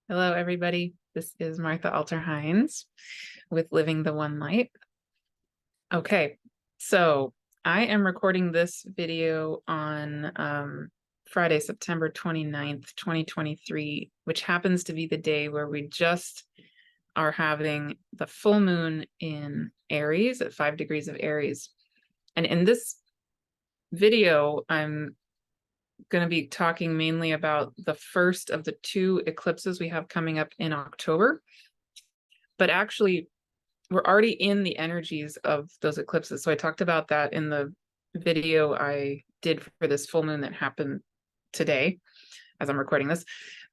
Hello, everybody. This is Martha Alter Hines with Living the One Light. Okay, so I am recording this video on Friday, September 29th, 2023, which happens to be the day where we just are having the full moon in Aries at 5 degrees of Aries. And in this video, I'm going to be talking mainly about the first of the two eclipses we have coming up in October. But actually, we're already in the energies of those eclipses. So I talked about that in the video I did for this full moon that happened today as I'm recording this.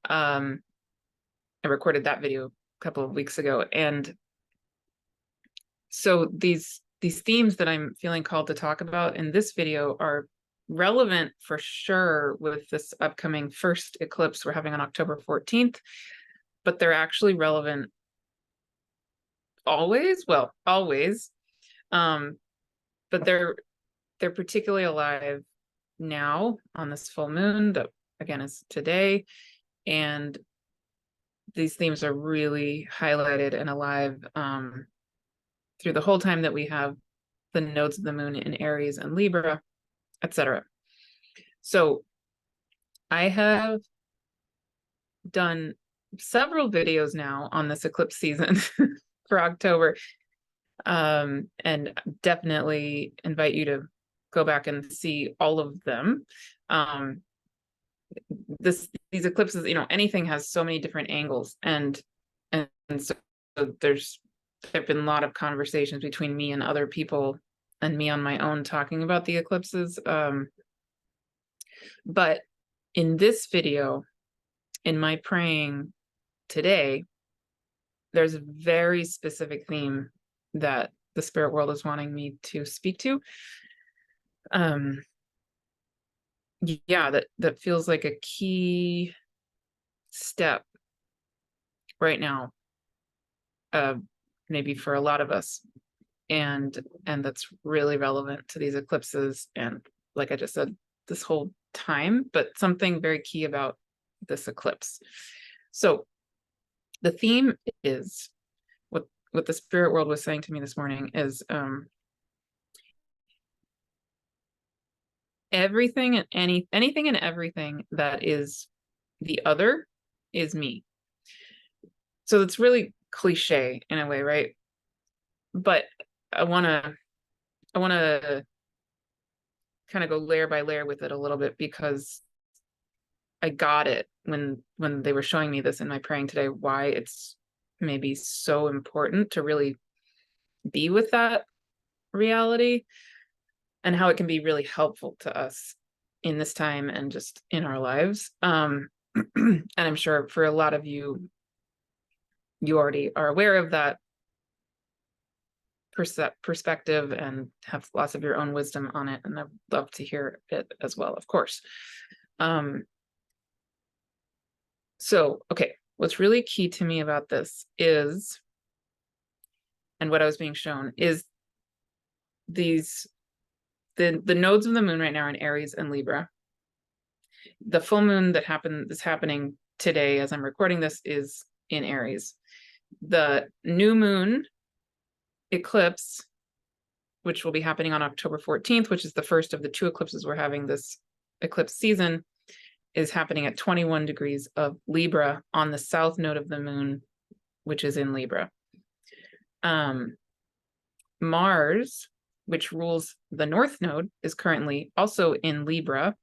I recorded that video a couple of weeks ago. And so these themes that I'm feeling called to talk about in this video are relevant for sure with this upcoming first eclipse we're having on October 14th, but they're actually relevant always, but they're particularly alive now on this full moon that again is today, and these themes are really highlighted and alive through the whole time that we have the nodes of the moon in Aries and Libra, etc. So I have done several videos now on this eclipse season for October, and definitely invite you to go back and see all of them. These eclipses, anything has so many different angles, and so there've been a lot of conversations between me and other people and me on my own talking about the eclipses. But in this video, in my praying today, there's a very specific theme that the spirit world is wanting me to speak to. That feels like a key step right now, maybe for a lot of us, and that's really relevant to these eclipses, and like I just said, this whole time, but something very key about this eclipse. So the theme is what the spirit world was saying to me this morning is everything and anything and everything that is the other is me. So it's really cliche in a way, right? But I want to kind of go layer by layer with it a little bit, because I got it when they were showing me this in my praying today, why it's maybe so important to really be with that reality, and how it can be really helpful to us in this time and just in our lives. And I'm sure for a lot of you already are aware of that perspective and have lots of your own wisdom on it, and I'd love to hear it as well, of course. So, okay, what's really key to me about this is, and what I was being shown is the nodes of the moon right now are in Aries and Libra. The full moon that is happening today as I'm recording this is in Aries. The new moon eclipse, which will be happening on October 14th, which is the first of the two eclipses we're having this eclipse season, is happening at 21 degrees of Libra on the south node of the moon, which is in Libra. Mars, which rules the north node, is currently also in Libra,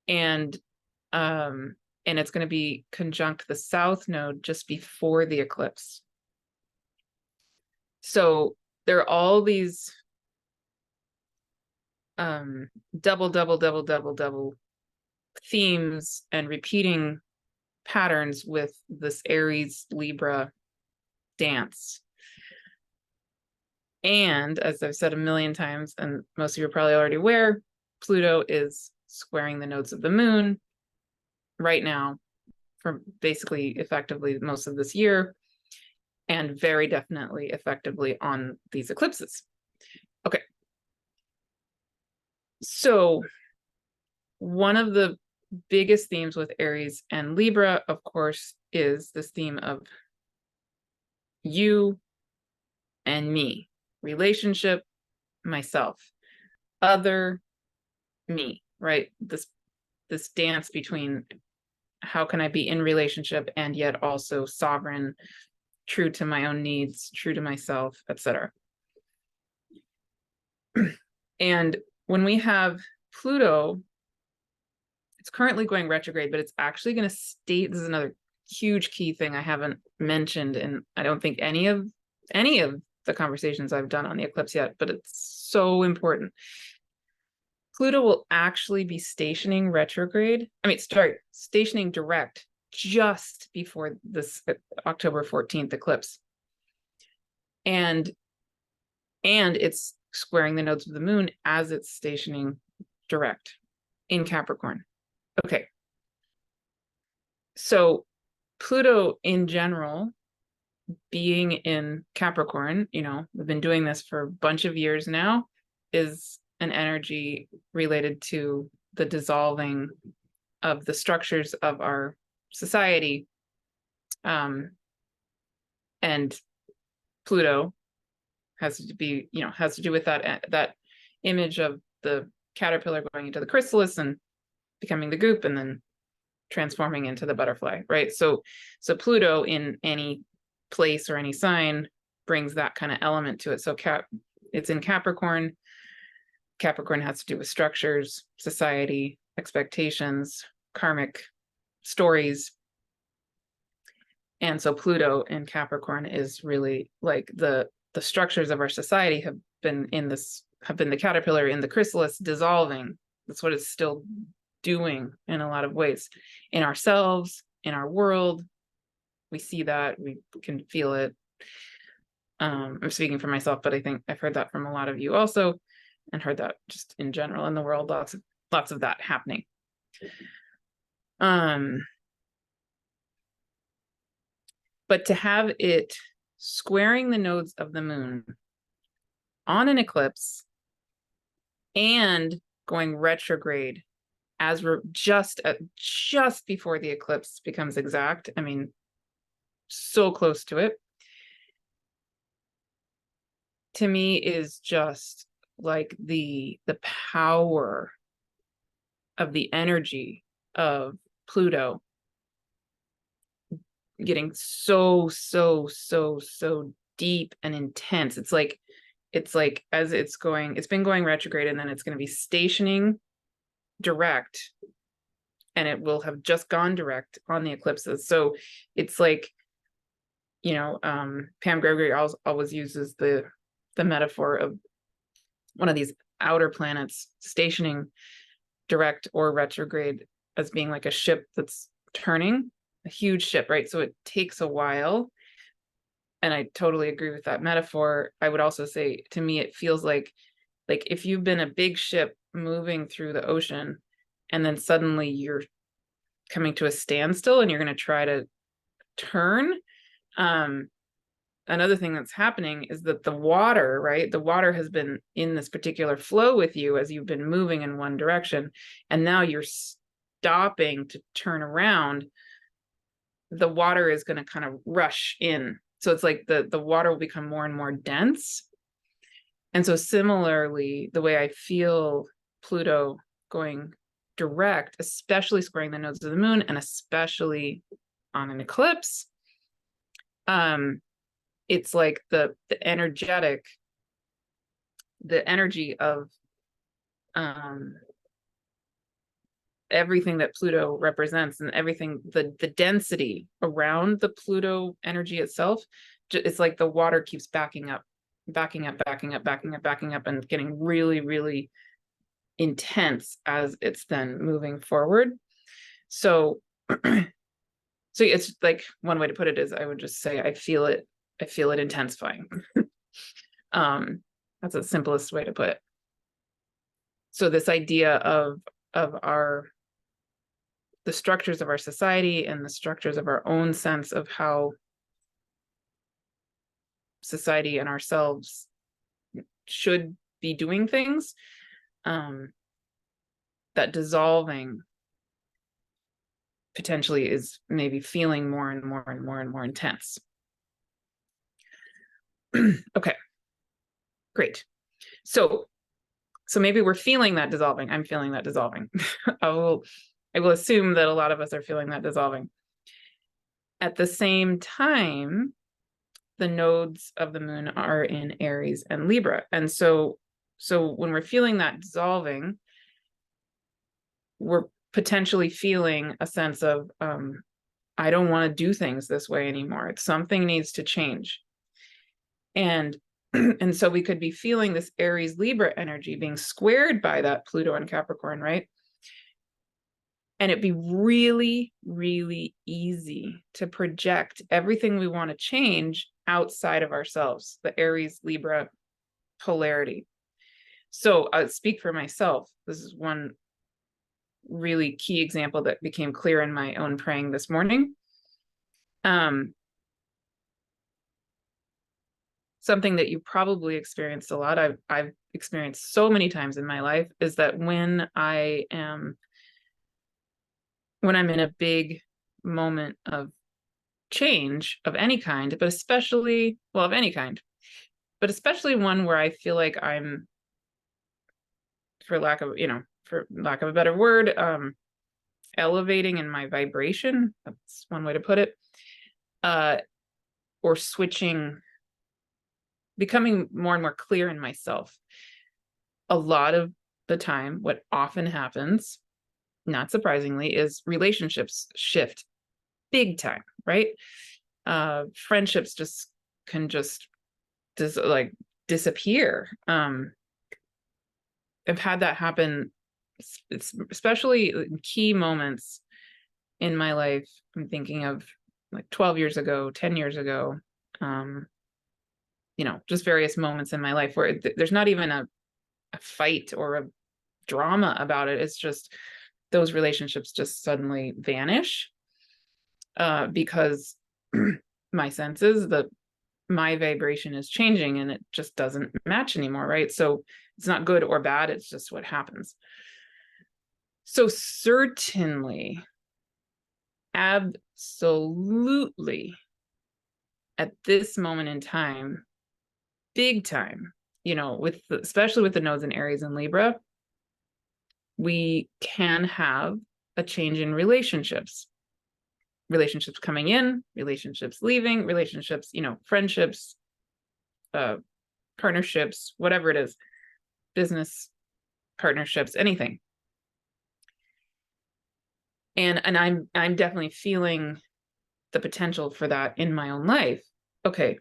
and it's going to be conjunct the south node just before the eclipse. So there are all these double themes and repeating patterns with this Aries Libra dance. And as I've said a million times, and most of you are probably already aware, Pluto is squaring the nodes of the moon right now for basically effectively most of this year, and very definitely effectively on these eclipses. Okay. So one of the biggest themes with Aries and Libra, of course, is this theme of you and me, relationship, myself, other, me, right? This dance between how can I be in relationship and yet also sovereign, true to my own needs, true to myself, etc. And when we have Pluto, it's currently going retrograde, but it's actually going to stay. This is another huge key thing I haven't mentioned, and I don't think any of the conversations I've done on the eclipse yet, but it's so important. Pluto will actually be stationing retrograde. Stationing direct just before this October 14th eclipse. And it's squaring the nodes of the moon as it's stationing direct in Capricorn. Okay. So Pluto in general, being in Capricorn, we've been doing this for a bunch of years now, is an energy related to the dissolving of the structures of our society. And Pluto has to do with that image of the caterpillar going into the chrysalis and becoming the goop and then transforming into the butterfly, right? So Pluto in any place or any sign brings that kind of element to it. So it's in Capricorn. Capricorn has to do with structures, society, expectations, karmic stories. And so Pluto in Capricorn is really like the structures of our society have been the caterpillar in the chrysalis dissolving. That's what it's still doing in a lot of ways in ourselves, in our world. We see that, we can feel it. I'm speaking for myself, but I think I've heard that from a lot of you also, and heard that just in general in the world, lots of that happening. But to have it squaring the nodes of the moon on an eclipse and going retrograde as we're just before the eclipse becomes exact, I mean, so close to it, to me is just like the power of the energy of Pluto getting so deep and intense. It's like as it's been going retrograde, and then it's going to be stationing direct, and it will have just gone direct on the eclipses. So it's like, Pam Gregory always uses the metaphor of one of these outer planets stationing direct or retrograde as being like a ship that's turning, a huge ship, right? So it takes a while. And I totally agree with that metaphor. I would also say, to me, it feels like if you've been a big ship moving through the ocean, and then suddenly you're coming to a standstill and you're going to try to turn. Another thing that's happening is that the water, right? The water has been in this particular flow with you as you've been moving in one direction, and now you're stopping to turn around. The water is going to kind of rush in. So it's like the water will become more and more dense. And so similarly, the way I feel Pluto going direct, especially squaring the nodes of the moon, and especially on an eclipse, it's like the energy of everything that Pluto represents, and everything, the density around the Pluto energy itself. It's like the water keeps backing up, and getting really, really intense as it's then moving forward. So it's like, one way to put it is, I would just say I feel it intensifying. That's the simplest way to put it. So this idea of the structures of our society and the structures of our own sense of how society and ourselves should be doing things, that dissolving potentially is maybe feeling more and more and more and more intense. Okay, great. So maybe we're feeling that dissolving. I'm feeling that dissolving. I will assume that a lot of us are feeling that dissolving. At the same time, the nodes of the moon are in Aries and Libra. And so when we're feeling that dissolving, we're potentially feeling a sense of, I don't want to do things this way anymore. Something needs to change. And so we could be feeling this Aries Libra energy being squared by that Pluto and Capricorn, right? And it'd be really, really easy to project everything we want to change outside of ourselves, the Aries Libra polarity. So I'll speak for myself. This is one really key example that became clear in my own praying this morning. Something that you probably experienced a lot, I've experienced so many times in my life, is that when I'm in a big moment of change of any kind, but especially, well, of any kind, but especially one where I feel like I'm, for lack of a better word, elevating in my vibration, that's one way to put it, or switching, becoming more and more clear in myself. A lot of the time, what often happens, not surprisingly, is relationships shift big time, right? Friendships can disappear. I've had that happen, especially in key moments in my life. I'm thinking of like 12 years ago, 10 years ago, just various moments in my life where there's not even a fight or a drama about it. It's just those relationships just suddenly vanish, because my senses, my vibration is changing and it just doesn't match anymore, right? So it's not good or bad, it's just what happens. So certainly, absolutely, at this moment in time, big time, especially with the nodes in Aries and Libra, we can have a change in relationships coming in, relationships leaving, relationships, friendships, partnerships, whatever it is, business partnerships, anything. And I'm definitely feeling the potential for that in my own life. Okay.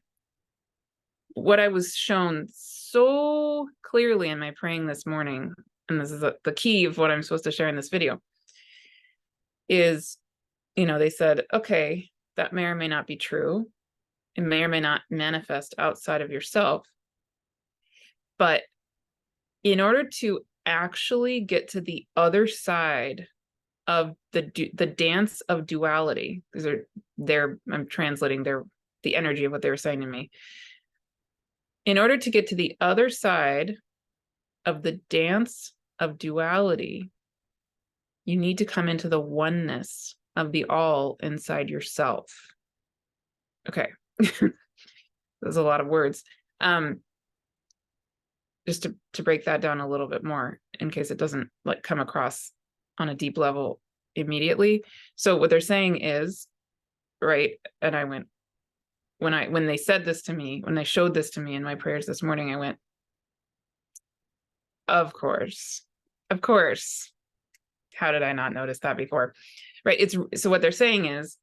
What I was shown so clearly in my praying this morning, and this is the key of what I'm supposed to share in this video, is, they said, okay, that may or may not be true. It may or may not manifest outside of yourself. But in order to actually get to the other side of the dance of duality, I'm translating the energy of what they were saying to me. In order to get to the other side of the dance of duality, you need to come into the oneness of the all inside yourself. Okay. There's a lot of words. Just to break that down a little bit more in case it doesn't come across on a deep level immediately. So what they're saying is, right, and I went, when they said this to me, when they showed this to me in my prayers this morning, I went, of course. How did I not notice that before? Right. So what they're saying is,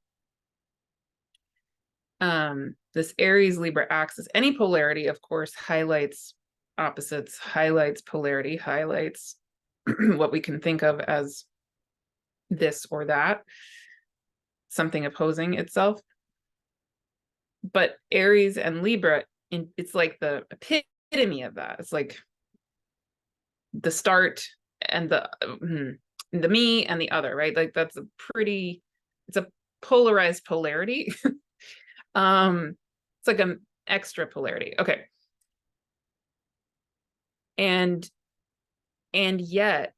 this Aries Libra axis, any polarity, of course, highlights opposites, highlights polarity, highlights what we can think of as this or that, something opposing itself. But Aries and Libra, it's like the epitome of that. It's like the start and the me and the other, right? Like it's a polarized polarity. It's like an extra polarity. Okay. And yet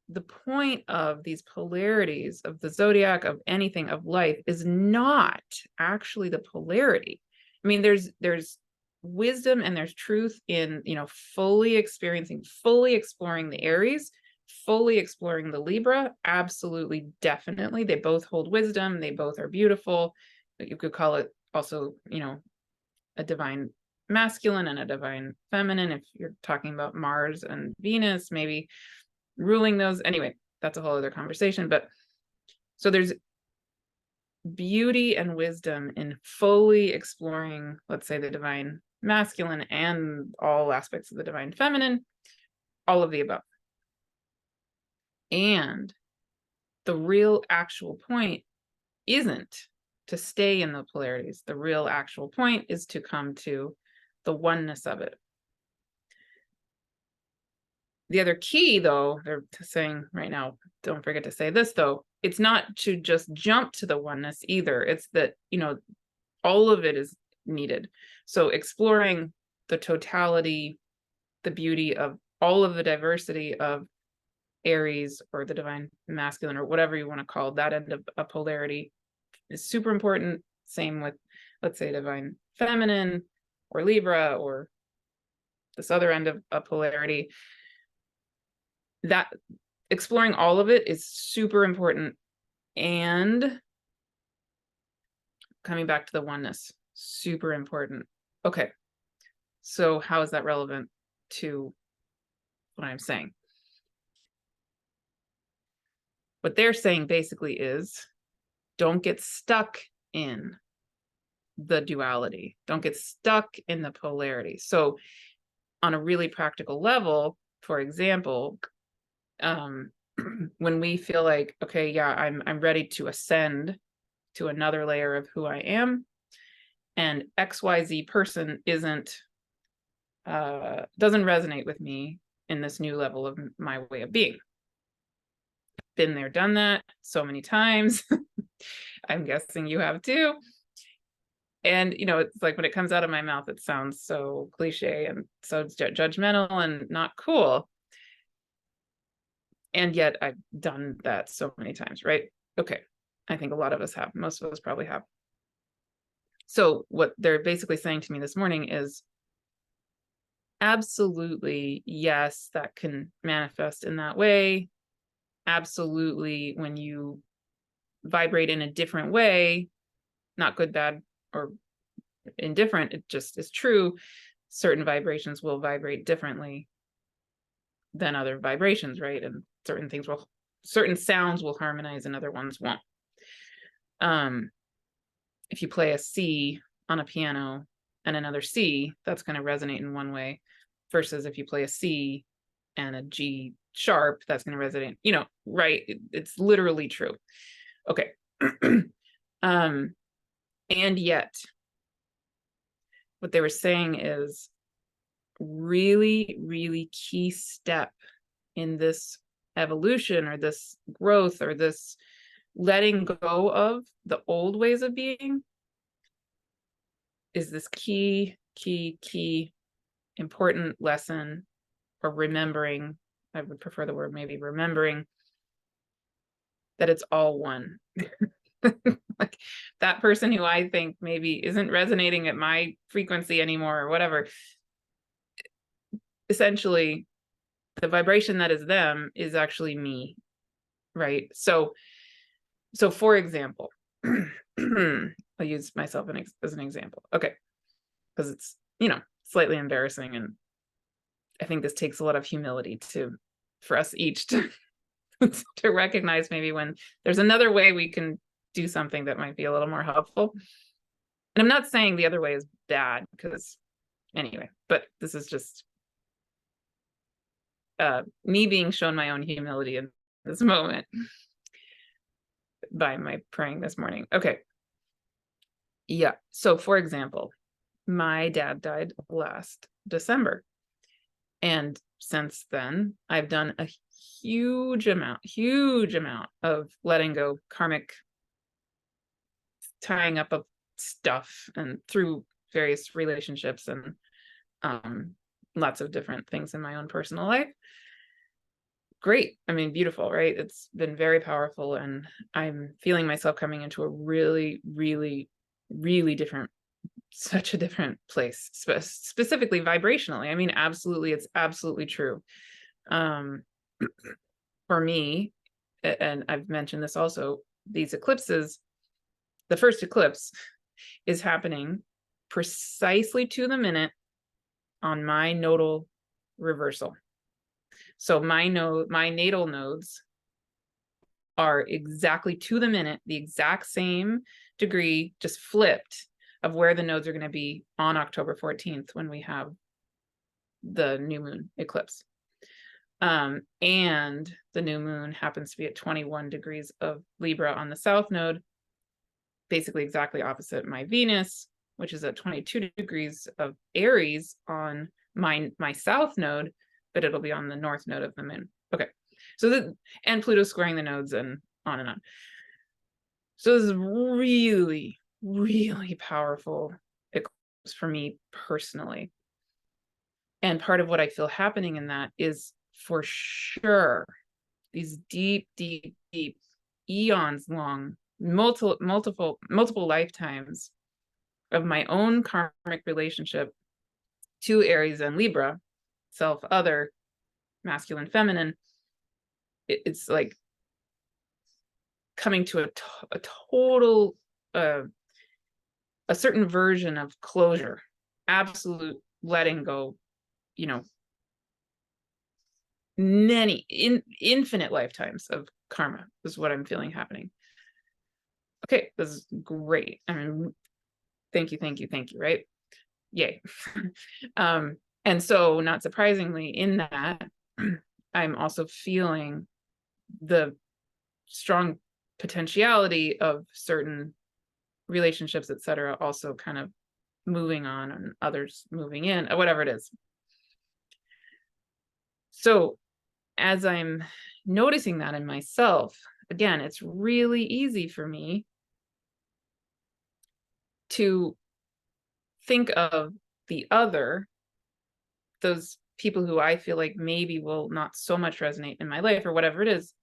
the point of these polarities of the zodiac, of anything, of life, is not actually the polarity. I mean, there's wisdom and there's truth in, fully experiencing, fully exploring the Aries, fully exploring the Libra. Absolutely, definitely. They both hold wisdom. They both are beautiful. You could call it also, a divine masculine and a divine feminine. If you're talking about Mars and Venus, maybe ruling those. Anyway, that's a whole other conversation. But so there's beauty and wisdom in fully exploring, let's say, the divine masculine and all aspects of the divine feminine, all of the above. And the real actual point isn't to stay in the polarities. The real actual point is to come to the oneness of it. The other key, though, they're saying right now, don't forget to say this, though, it's not to just jump to the oneness either. It's that, all of it is needed. So exploring the totality, the beauty of all of the diversity of Aries or the divine masculine or whatever you want to call that end of a polarity is super important. Same with, let's say, divine feminine or Libra or this other end of a polarity. That exploring all of it is super important. And coming back to the oneness, super important. Okay, so how is that relevant to what I'm saying? What they're saying basically is, don't get stuck in the duality. Don't get stuck in the polarity. So on a really practical level, for example, when we feel like, okay, yeah, I'm ready to ascend to another layer of who I am, and XYZ person doesn't resonate with me in this new level of my way of being. Been there, done that so many times. I'm guessing you have too. And, it's like when it comes out of my mouth, it sounds so cliche and so judgmental and not cool. And yet I've done that so many times, right? Okay. I think a lot of us have. Most of us probably have. So what they're basically saying to me this morning is, absolutely, yes, that can manifest in that way. Absolutely, when you vibrate in a different way, not good, bad, or indifferent, it just is true. Certain vibrations will vibrate differently than other vibrations, right? And certain sounds will harmonize and other ones won't. If you play a C on a piano and another C, that's going to resonate in one way, versus if you play a C and a G sharp, that's going to resonate, right? It's literally true. Okay. And yet, what they were saying is, really, really key step in this evolution or this growth or this letting go of the old ways of being is this key important lesson, or remembering, I would prefer the word maybe remembering, that it's all one. Like that person who I think maybe isn't resonating at my frequency anymore or whatever, essentially the vibration that is them is actually me, right? So for example, I'll use myself as an example, okay, because it's slightly embarrassing, and I think this takes a lot of humility for us each to to recognize maybe when there's another way we can do something that might be a little more helpful. And I'm not saying the other way is bad, because anyway, but this is just me being shown my own humility in this moment by my praying this morning. Okay. Yeah. So for example, my dad died last December. And since then, I've done a huge amount of letting go, karmic tying up of stuff, and through various relationships and lots of different things in my own personal life. great. I mean, beautiful, right? It's been very powerful, and I'm feeling myself coming into a really, really, really different, such a different place, specifically vibrationally. I mean, absolutely, it's absolutely true. Um, for me, and I've mentioned this also, these eclipses, the first eclipse is happening precisely to the minute on my nodal reversal. So my natal nodes are exactly to the minute, the exact same degree, just flipped, of where the nodes are going to be on October 14th when we have the new moon eclipse. And the new moon happens to be at 21 degrees of Libra on the south node, basically exactly opposite my Venus, which is at 22 degrees of Aries on my south node, but it'll be on the north node of the moon. Okay. So and Pluto squaring the nodes and on and on. So this is really, really powerful eclipse for me personally. And part of what I feel happening in that is, for sure, these deep, deep, deep, eons long, multiple lifetimes of my own karmic relationship to Aries and Libra, self, other, masculine, feminine. It's like coming to a total, a certain version of closure, absolute letting go, many infinite lifetimes of karma is what I'm feeling happening. Okay, this is great. I mean, thank you, right? Yay. And so, not surprisingly, in that, I'm also feeling the strong potentiality of certain relationships, etc., also kind of moving on and others moving in, whatever it is. So as I'm noticing that in myself, again, it's really easy for me to think of the other, those people who I feel like maybe will not so much resonate in my life or whatever it is,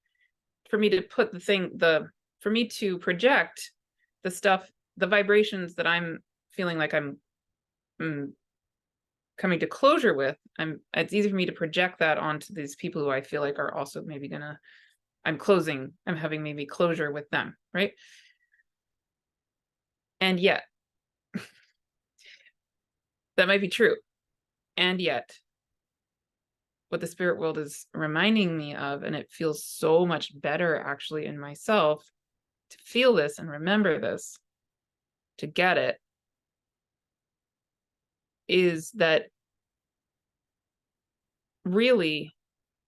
for me to put for me to project the stuff, the vibrations that I'm feeling like I'm coming to closure with. It's easy for me to project that onto these people who I feel like are also maybe I'm having maybe closure with them, right? And yet, that might be true. And yet, what the spirit world is reminding me of, and it feels so much better actually in myself to feel this and remember this, to get it, is that really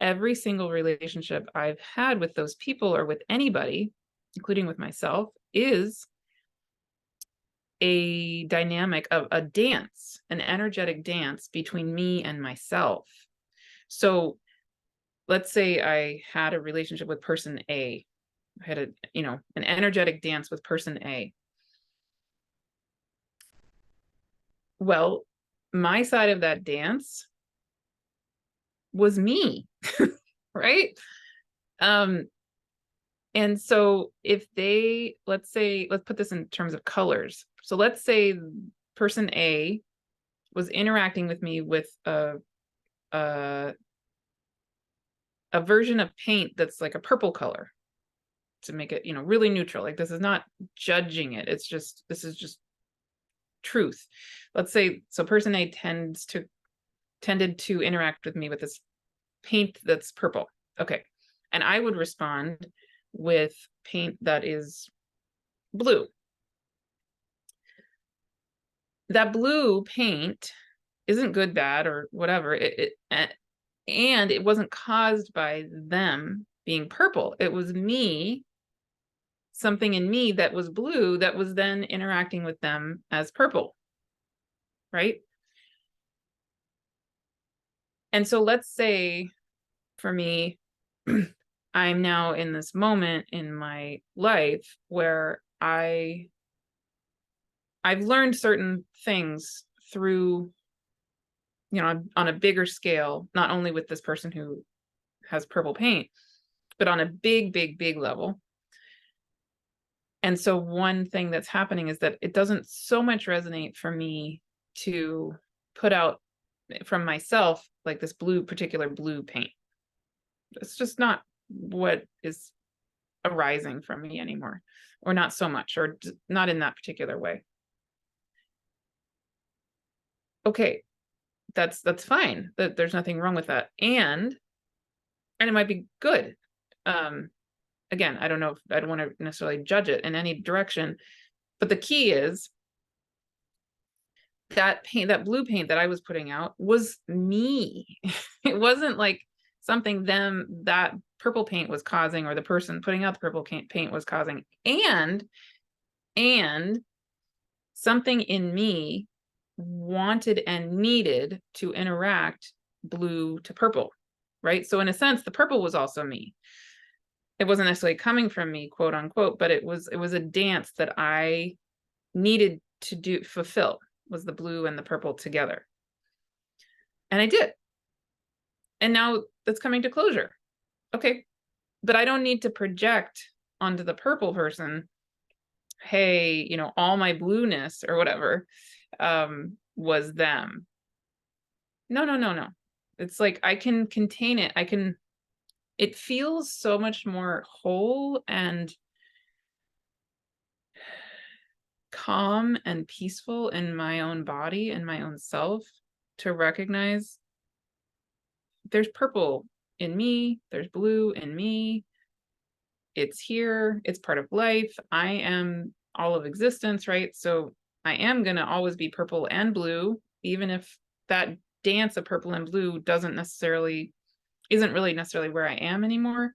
every single relationship I've had with those people or with anybody, including with myself, is a dynamic of a dance, an energetic dance between me and myself. So let's say I had a relationship with person A. I had an energetic dance with person A. Well, my side of that dance was me, right? And so if let's put this in terms of colors. So let's say person A was interacting with me with a version of paint that's like a purple color, to make it, really neutral. Like, this is not judging it. This is just truth. Let's say, so person A tended to interact with me with this paint that's purple. Okay. And I would respond with paint that is blue. That blue paint isn't good, bad, or whatever. And it wasn't caused by them being purple. It was me, something in me that was blue, that was then interacting with them as purple, right? And so let's say for me, I'm now in this moment in my life where I've learned certain things through, on a bigger scale, not only with this person who has purple paint, but on a big, big, big level. And so one thing that's happening is that it doesn't so much resonate for me to put out from myself like this particular blue paint. It's just not what is arising from me anymore, or not so much, or not in that particular way. Okay, that's fine. There's nothing wrong with that, and it might be good. Again, I don't know if I don't want to necessarily judge it in any direction, but the key is that paint, that blue paint that I was putting out, was me. It wasn't like something that purple paint was causing, or the person putting out the purple paint was causing, and something in me wanted and needed to interact blue to purple, right? So in a sense, the purple was also me. It wasn't necessarily coming from me, quote unquote, but it was a dance that I needed to fulfill, was the blue and the purple together. And I did. And now that's coming to closure. Okay. But I don't need to project onto the purple person, hey, you know, all my blueness or whatever was them. No. It's like I can contain it. It feels so much more whole and calm and peaceful in my own body and my own self to recognize there's purple in me, there's blue in me. It's here, it's part of life. I am all of existence, right? So I am going to always be purple and blue, even if that dance of purple and blue isn't really necessarily where I am anymore.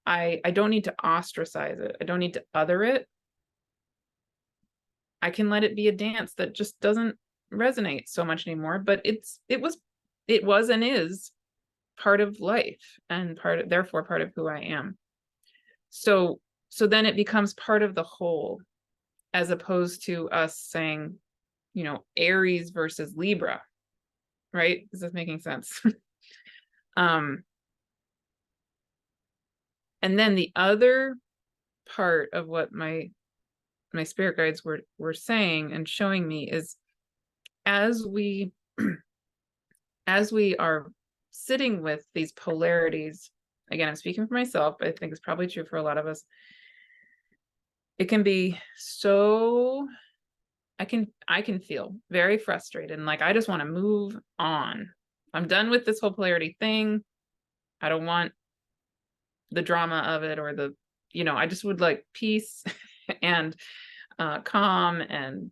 I don't need to ostracize it. I don't need to other it. I can let it be a dance that just doesn't resonate so much anymore, but it was and is part of life, and therefore part of who I am. So then it becomes part of the whole, as opposed to us saying, you know, Aries versus Libra, right? Is this making sense? And then the other part of what my spirit guides were saying and showing me is, as we are sitting with these polarities, again, I'm speaking for myself, but I think it's probably true for a lot of us, it can be so, I can feel very frustrated and like I just want to move on. I'm done with this whole polarity thing. I don't want the drama of it, or the, you know, I just would like peace and calm and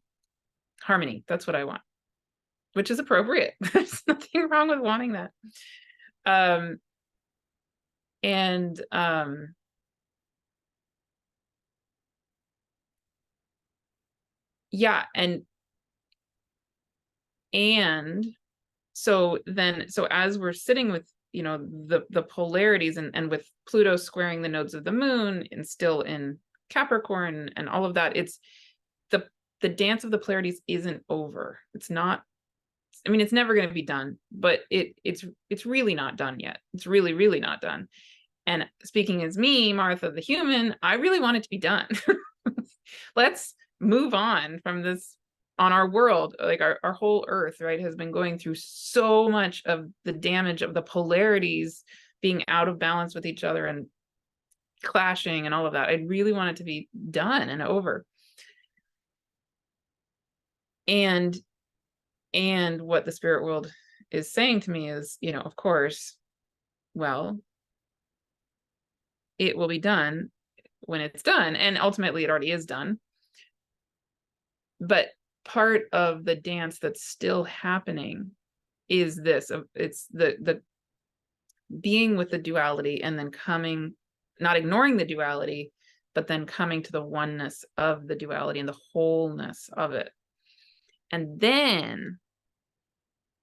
harmony. That's what I want, which is appropriate. There's nothing wrong with wanting that. Yeah, and so as we're sitting with, you know, the polarities, and with Pluto squaring the nodes of the moon and still in Capricorn and all of that, it's the dance of the polarities isn't over. It's not, I mean, it's never going to be done, but it's really not done yet. It's really, really not done. And speaking as me, Martha the human, I really want it to be done. Let's move on from this. On our world, like our whole earth, right, has been going through so much of the damage of the polarities being out of balance with each other and clashing and all of that. I really want it to be done and over. And what the spirit world is saying to me is, you know, of course, well, it will be done when it's done, and ultimately it already is done. But part of the dance that's still happening is this, it's the being with the duality, and then coming, not ignoring the duality, but then coming to the oneness of the duality and the wholeness of it. And then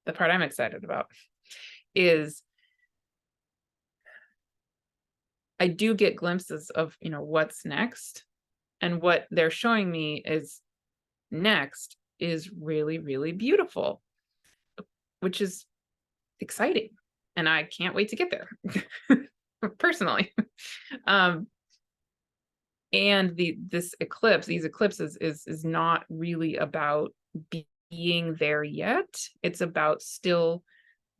the part I'm excited about is I do get glimpses of, you know, what's next, and what they're showing me is next is really, really beautiful, which is exciting. And I can't wait to get there. personally. And this eclipse, these eclipses is not really about being there yet. It's about still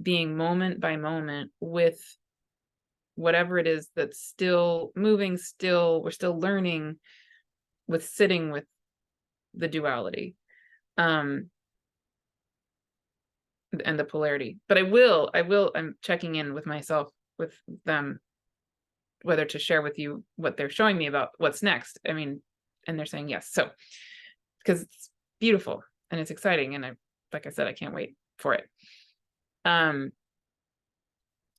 being moment by moment with whatever it is that's still moving, we're still learning, with sitting with the duality, and the polarity. But I'm checking in with myself, with them, whether to share with you what they're showing me about what's next. I mean, and they're saying yes. So, because it's beautiful and it's exciting. And like I said, I can't wait for it.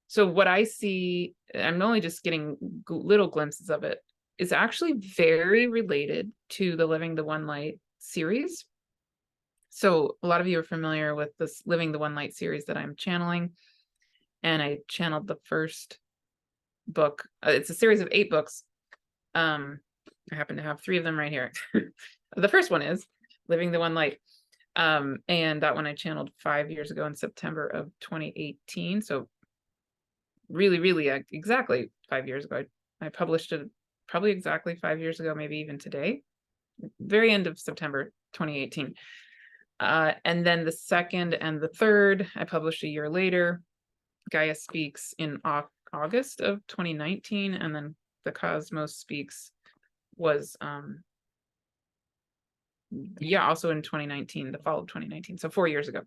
So what I see, I'm only just getting little glimpses of it, is actually very related to the Living the One Light series. So a lot of you are familiar with this Living the One Light series that I'm channeling. And I channeled the first book. It's a series of 8 books. I happen to have 3 of them right here. The first one is Living the One Light. And that one I channeled 5 years ago in September of 2018. So really exactly 5 years ago. I published it probably exactly 5 years ago, maybe even today, very end of September 2018. And then the second and the third I published a year later. Gaia Speaks in August of 2019, and then The Cosmos Speaks was also in 2019, the fall of 2019, so 4 years ago.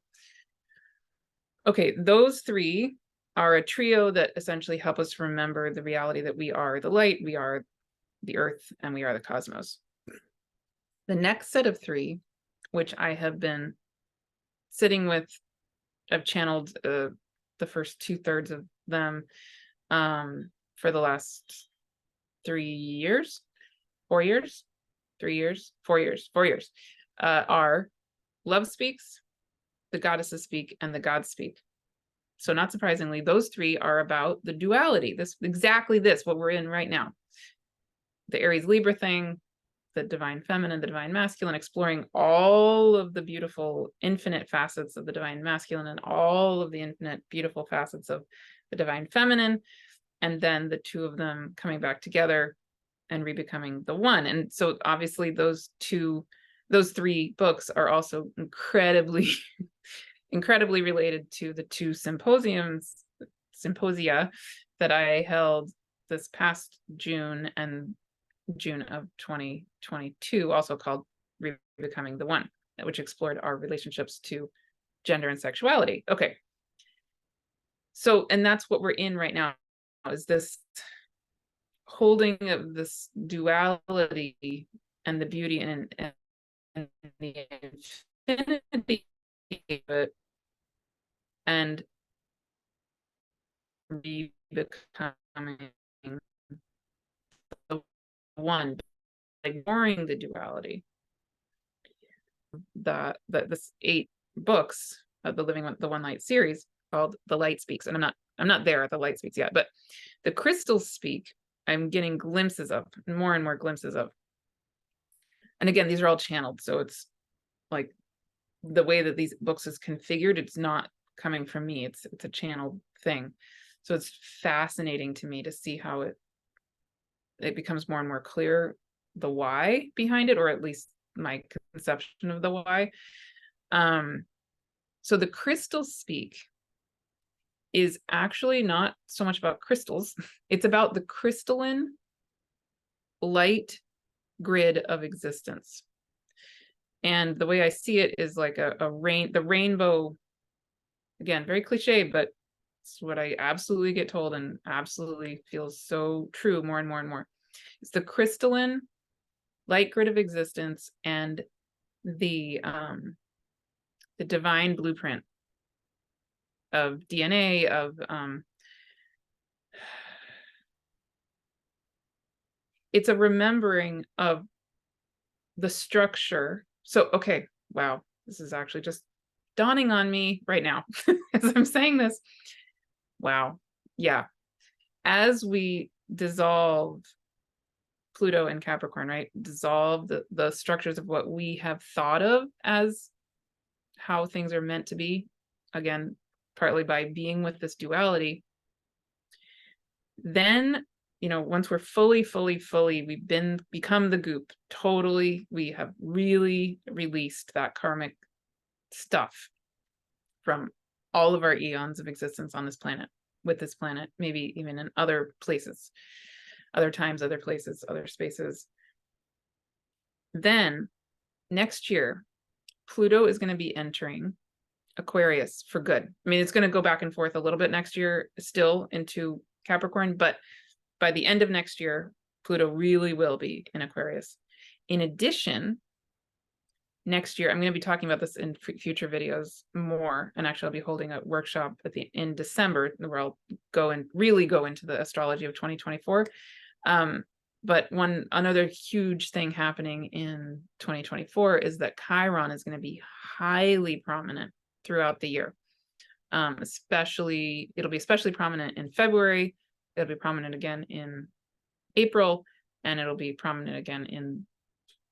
Okay, those 3 are a trio that essentially help us remember the reality that we are the light, we are the earth, and we are the cosmos. The next set of 3, which I have been sitting with, I've channeled the first 2/3 of them for the last 3 years, 4 years, 3 years, 4 years, 4 years, are Love Speaks, The Goddesses Speak, and The Gods Speak. So not surprisingly, those 3 are about the duality, what we're in right now. The Aries Libra thing, the divine feminine, the divine masculine, exploring all of the beautiful infinite facets of the divine masculine and all of the infinite beautiful facets of the divine feminine. And then the 2 of them coming back together and rebecoming the one. And so obviously those 3 books are also incredibly related to the 2 symposia that I held this past June and June of 2022, also called Rebecoming the One, which explored our relationships to gender and sexuality. Okay. So, and that's what we're in right now, is this holding of this duality and the beauty and the infinity of it, and becoming the one, ignoring the duality. This 8 books of the Living the One Light series called The Light Speaks, and I'm not there at The Light Speaks yet, but the crystals speak. I'm getting glimpses of, more and more glimpses of. And again, these are all channeled, so it's like the way that these books is configured, it's not coming from me, it's a channeled thing. So it's fascinating to me to see how it becomes more and more clear, the why behind it, or at least my conception of the why. So the crystals speak is actually not so much about crystals. It's about the crystalline light grid of existence. And the way I see it is like the rainbow, again, very cliche, but it's what I absolutely get told and absolutely feels so true more and more and more. It's the crystalline light grid of existence and the divine blueprint of DNA, of it's a remembering of the structure. So, okay, wow, this is actually just dawning on me right now as I'm saying this. Wow, yeah. As we dissolve Pluto and Capricorn, right? Dissolve the structures of what we have thought of as how things are meant to be. Again, partly by being with this duality. Then, once we're fully, we've become the goop, totally, we have really released that karmic stuff from all of our eons of existence on this planet, with this planet, maybe even in other places, other times, other places, other spaces. Then next year, Pluto is going to be entering Aquarius for good. I mean, it's going to go back and forth a little bit next year still into Capricorn, but by the end of next year, Pluto really will be in Aquarius. In addition, next year, I'm going to be talking about this in future videos more, and actually I'll be holding a workshop in December where I'll really go into the astrology of 2024. But another huge thing happening in 2024 is that Chiron is going to be highly prominent throughout the year. It'll be especially prominent in February. It'll be prominent again in April, and it'll be prominent again in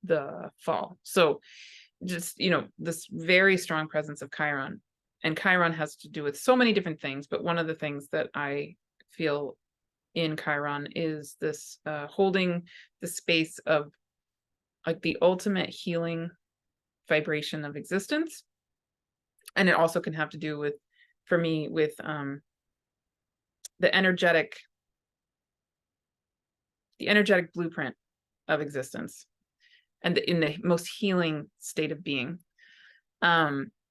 the fall. So just, this very strong presence of Chiron. And Chiron has to do with so many different things, but one of the things that I feel in Chiron is this holding the space of like the ultimate healing vibration of existence. And it also can have to do with, for me, with the energetic blueprint of existence, and in the most healing state of being.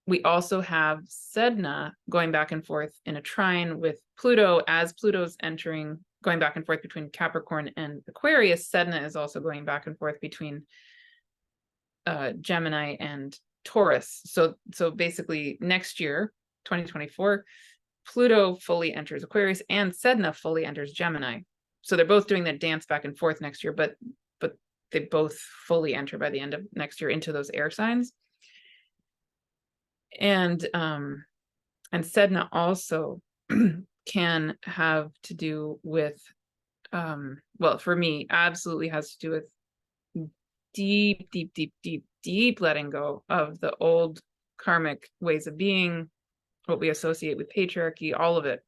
We also have Sedna going back and forth in a trine with Pluto. As Pluto's going back and forth between Capricorn and Aquarius, Sedna is also going back and forth between Gemini and Taurus. So basically next year, 2024, Pluto fully enters Aquarius and Sedna fully enters Gemini. So they're both doing that dance back and forth next year, but they both fully enter by the end of next year into those air signs. And Sedna also can have to do with, well, for me, absolutely has to do with deep letting go of the old karmic ways of being, what we associate with patriarchy, all of it.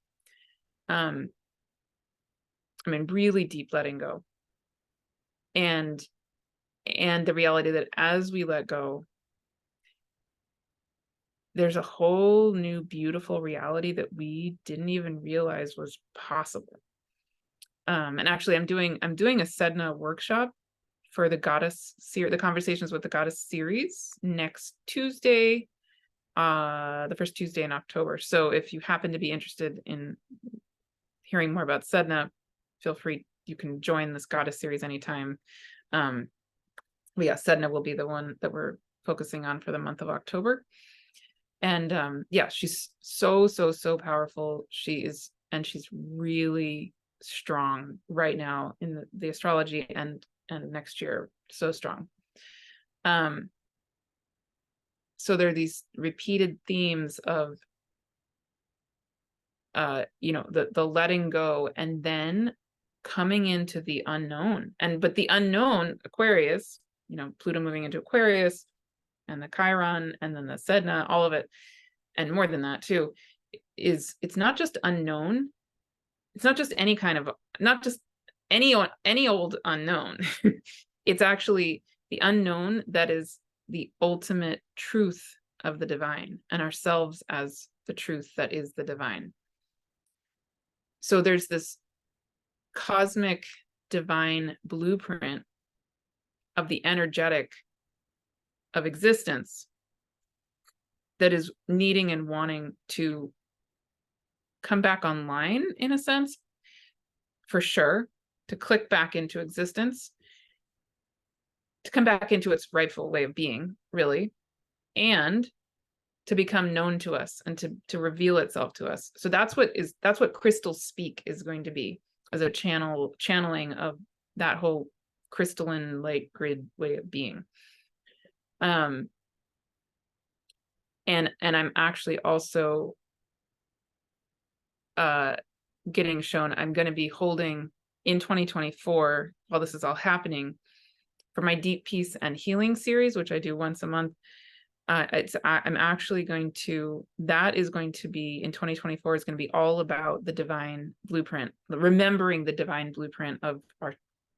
Really deep letting go. And the reality that as we let go, there's a whole new beautiful reality that we didn't even realize was possible. And actually I'm doing a Sedna workshop for the Conversations with the Goddess series next Tuesday, the first Tuesday in October. So if you happen to be interested in hearing more about Sedna, feel free, you can join this Goddess series anytime. But yeah, Sedna will be the one that we're focusing on for the month of October. And yeah, she's so powerful. She's really strong right now in the astrology, and next year, so strong. So there are these repeated themes of the letting go, and then coming into the unknown. But the unknown, Aquarius, Pluto moving into Aquarius, and the Chiron, and then the Sedna, all of it, and more than that too, it's not just unknown. It's not just not just any old unknown. It's actually the unknown that is the ultimate truth of the divine, and ourselves as the truth that is the divine. So there's this cosmic divine blueprint of the energetic of existence that is needing and wanting to come back online, in a sense, for sure, to click back into existence, to come back into its rightful way of being, really, and to become known to us, and to reveal itself to us. So that's what crystal speak is going to be, as a channeling of that whole crystalline light grid way of being. And I'm actually also getting shown, I'm going to be holding in 2024, while this is all happening, for my Deep Peace and Healing series, which I do once a month. I'm actually that is going to be in 2024 is going to be all about the divine blueprint, remembering the divine blueprint of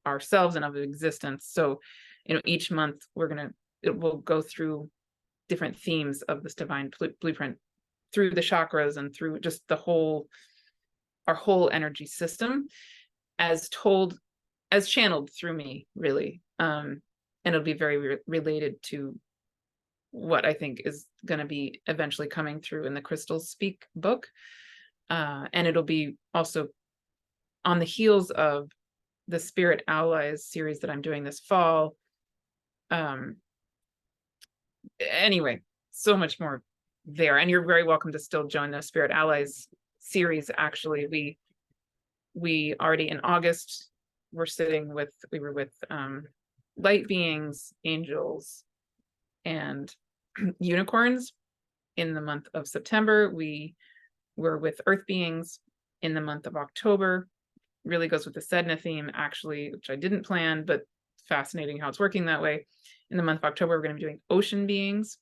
ourselves and of existence. So, each month it will go through different themes of this divine blueprint through the chakras and through just our whole energy system as channeled through me, really. And it'll be very related to what I think is going to be eventually coming through in the Crystals Speak book. And it'll be also on the heels of the Spirit Allies series that I'm doing this fall. Anyway, so much more there. And you're very welcome to still join the Spirit Allies series. Actually, we already in August, we were with light beings, angels, and unicorns. In the month of September, we were with earth beings. In the month of October, really goes with the Sedna theme, actually, which I didn't plan, but fascinating how it's working that way. In the month of October, we're going to be doing ocean beings.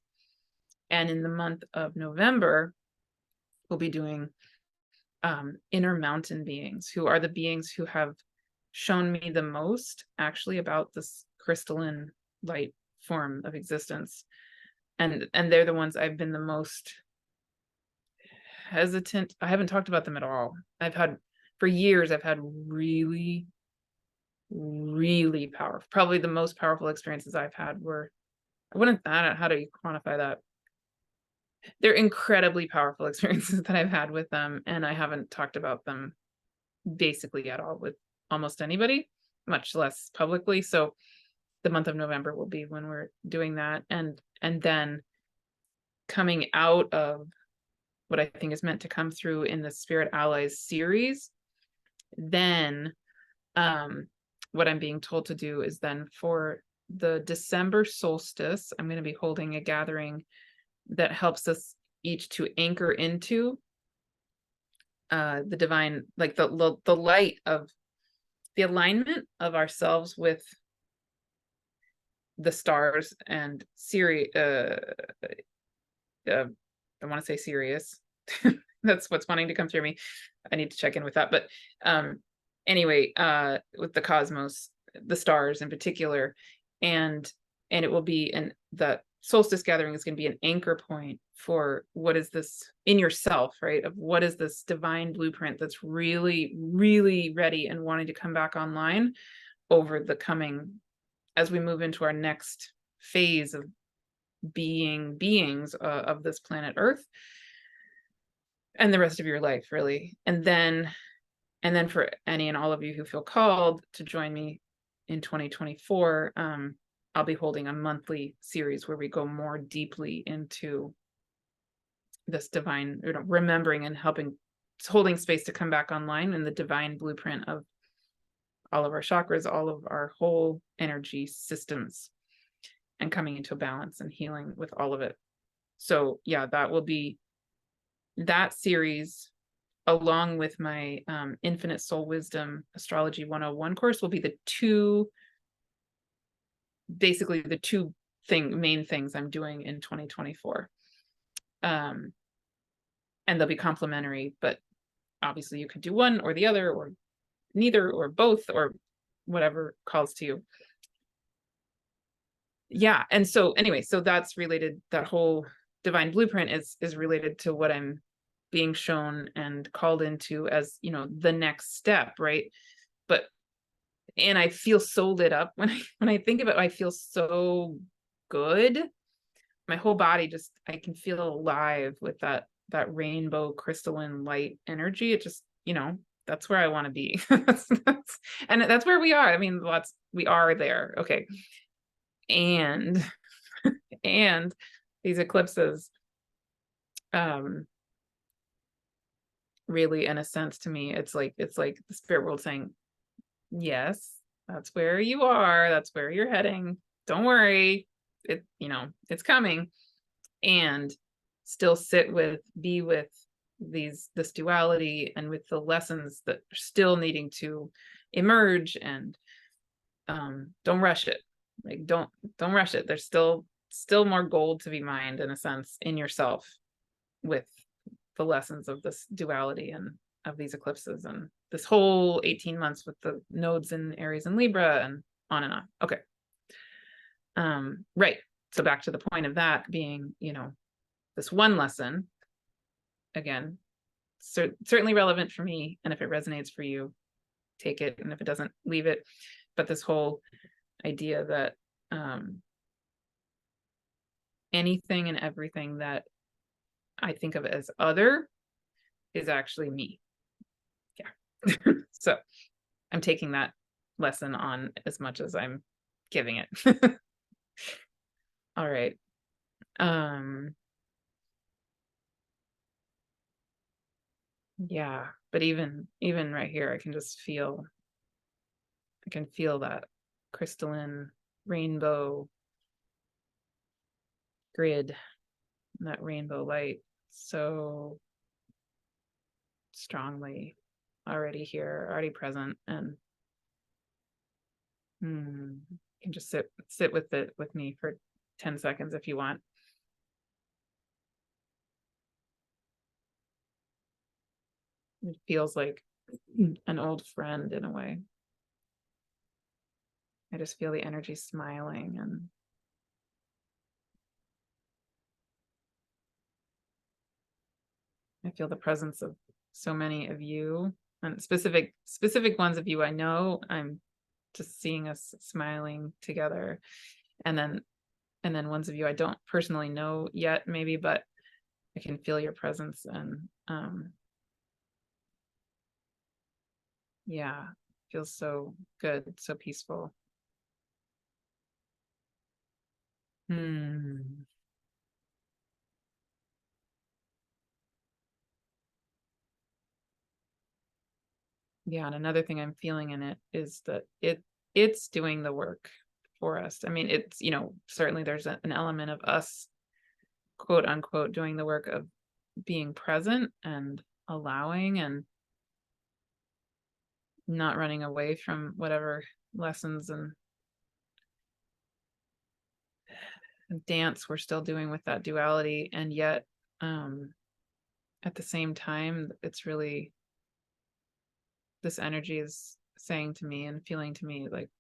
And in the month of November, we'll be doing inner mountain beings, who are the beings who have shown me the most actually about this crystalline light form of existence. And they're the ones I've been the most hesitant. I haven't talked about them at all. For years, I've had really, really powerful, probably the most powerful experiences I've had were, how do you quantify that? They're incredibly powerful experiences that I've had with them, and I haven't talked about them basically at all with almost anybody, much less publicly. So the month of November will be when we're doing that. And then coming out of what I think is meant to come through in the Spirit Allies series, then what I'm being told to do is then for the December solstice, I'm going to be holding a gathering that helps us each to anchor into the divine, like the light of the alignment of ourselves with the stars and Sirius. I want to say Sirius. That's what's wanting to come through me. I need to check in with that. But anyway, with the cosmos, the stars in particular, and it will be, and the solstice gathering is going to be an anchor point for what is this in yourself, right? Of what is this divine blueprint that's really, really ready and wanting to come back online over the coming, as we move into our next phase of beings of this planet Earth and the rest of your life, really. And then for any and all of you who feel called to join me in 2024, I'll be holding a monthly series where we go more deeply into this divine, remembering and holding space to come back online in the divine blueprint of all of our chakras, all of our whole energy systems, and coming into a balance and healing with all of it. So yeah, that will be that series, along with my Infinite Soul Wisdom Astrology 101 course, will be the two main things I'm doing in 2024. And they'll be complementary, but obviously you could do one or the other, or neither, or both, or whatever calls to you. Yeah. And so anyway, so that's related, that whole divine blueprint is related to what I'm being shown and called into as, the next step, right? And I feel so lit up when I think about it. I feel so good. My whole body I can feel alive with that rainbow crystalline light energy. It just, that's where I want to be. And that's where we are. I mean, we are there. Okay. And these eclipses, really, in a sense, to me, it's like the spirit world saying, yes, that's where you are. That's where you're heading. Don't worry. It's coming. And still be with this duality and with the lessons that are still needing to emerge. And don't rush it. Like, don't rush it. There's still still more gold to be mined, in a sense, in yourself with the lessons of this duality and of these eclipses and this whole 18 months with the nodes in Aries and Libra and on and on. Okay. Right. So back to the point of that being, this one lesson, again, certainly relevant for me. And if it resonates for you, take it. And if it doesn't, leave it. But this whole idea that anything and everything that I think of as other is actually me. Yeah. So I'm taking that lesson on as much as I'm giving it. All right. Yeah, but even right here, I can feel that crystalline rainbow grid, that rainbow light so strongly already here, already present. And you can just sit with it with me for 10 seconds if you want. It feels like an old friend in a way. I just feel the energy smiling, and I feel the presence of so many of you, and specific ones of you I know. I'm just seeing us smiling together, and then ones of you I don't personally know yet, maybe, but I can feel your presence. And yeah, feels so good, so peaceful. Yeah, and another thing I'm feeling in it is that it's doing the work for us. I mean, it's, certainly there's an element of us, quote unquote, doing the work of being present and allowing and not running away from whatever lessons and dance we're still doing with that duality. And yet, at the same time, it's really, this energy is saying to me and feeling to me like,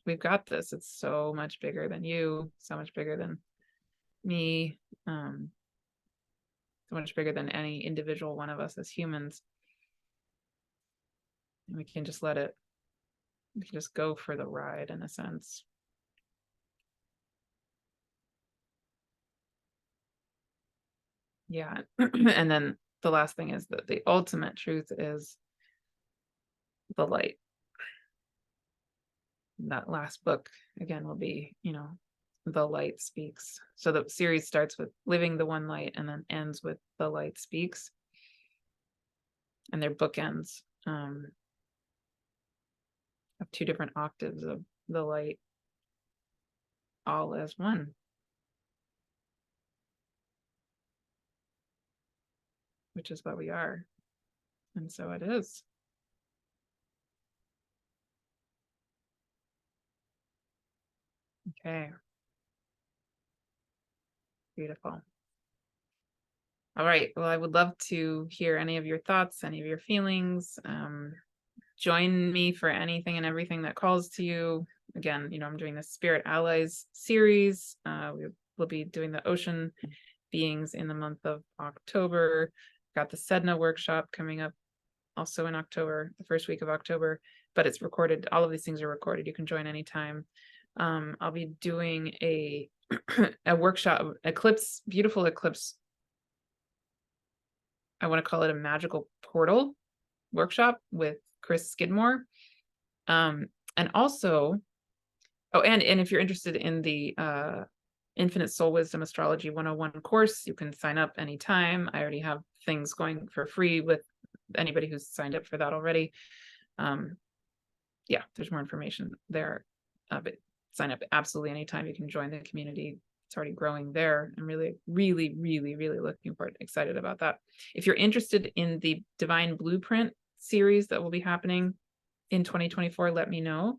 we've got this. It's so much bigger than you, so much bigger than me, so much bigger than any individual one of us as humans. And we can just go for the ride, in a sense. Yeah. And then the last thing is that the ultimate truth is the light. That last book, again, will be, The Light Speaks. So the series starts with Living the One Light and then ends with The Light Speaks. And they're bookends of two different octaves of the light, all as one. Which is what we are. And so it is. Okay. Beautiful. All right. Well, I would love to hear any of your thoughts, any of your feelings. Join me for anything and everything that calls to you. Again, I'm doing the Spirit Allies series. We will be doing the ocean beings in the month of October. Got the Sedna workshop coming up also in October, the first week of October, but it's recorded. All of these things are recorded. You can join anytime. I'll be doing a workshop, eclipse, beautiful eclipse. I want to call it a magical portal workshop with Chris Skidmore. And also, and if you're interested in the Infinite Soul Wisdom Astrology 101 course, you can sign up anytime. I already have things going for free with anybody who's signed up for that already. Yeah, there's more information there, but sign up absolutely anytime. You can join the community. It's already growing there. I'm really, really, really, really looking forward, excited about that. If you're interested in the Divine Blueprint series that will be happening in 2024, let me know.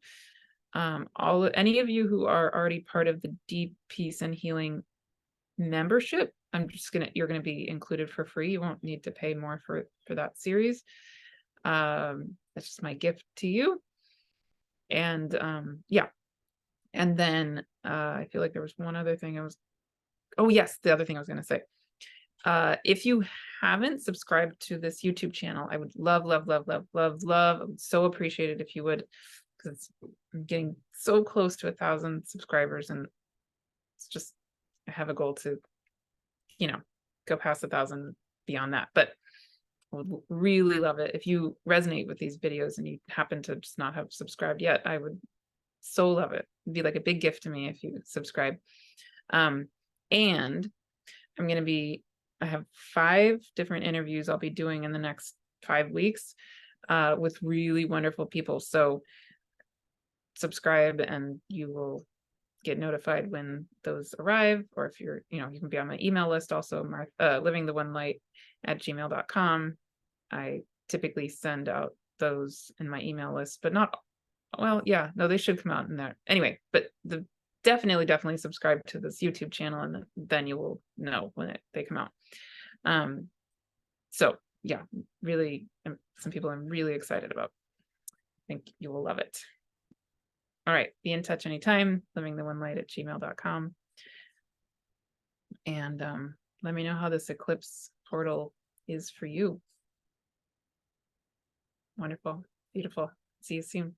Any of you who are already part of the Deep Peace and Healing membership, you're gonna be included for free. You won't need to pay more for that series. That's just my gift to you. And yeah. And then I feel like there was one other thing oh yes, the other thing I was gonna say. If you haven't subscribed to this YouTube channel, I would love, I would so appreciate it if you would, because I'm getting so close to 1,000 subscribers, and it's just, I have a goal to, go past 1,000 beyond that. But I would really love it if you resonate with these videos and you happen to just not have subscribed yet. I would so love it. It'd be like a big gift to me if you subscribe. And I have 5 different interviews I'll be doing in the next 5 weeks with really wonderful people. So subscribe and you will get notified when those arrive. Or if you're, you can be on my email list also, livingtheonelight@gmail.com. I typically send out those in my email list, but not, well, yeah, no, they should come out in there. Anyway, but definitely subscribe to this YouTube channel, and then you will know when they come out. So yeah, really, some people I'm really excited about. I think you will love it. All right, be in touch anytime, livingtheonelight@gmail.com. And let me know how this eclipse portal is for you. Wonderful, beautiful. See you soon.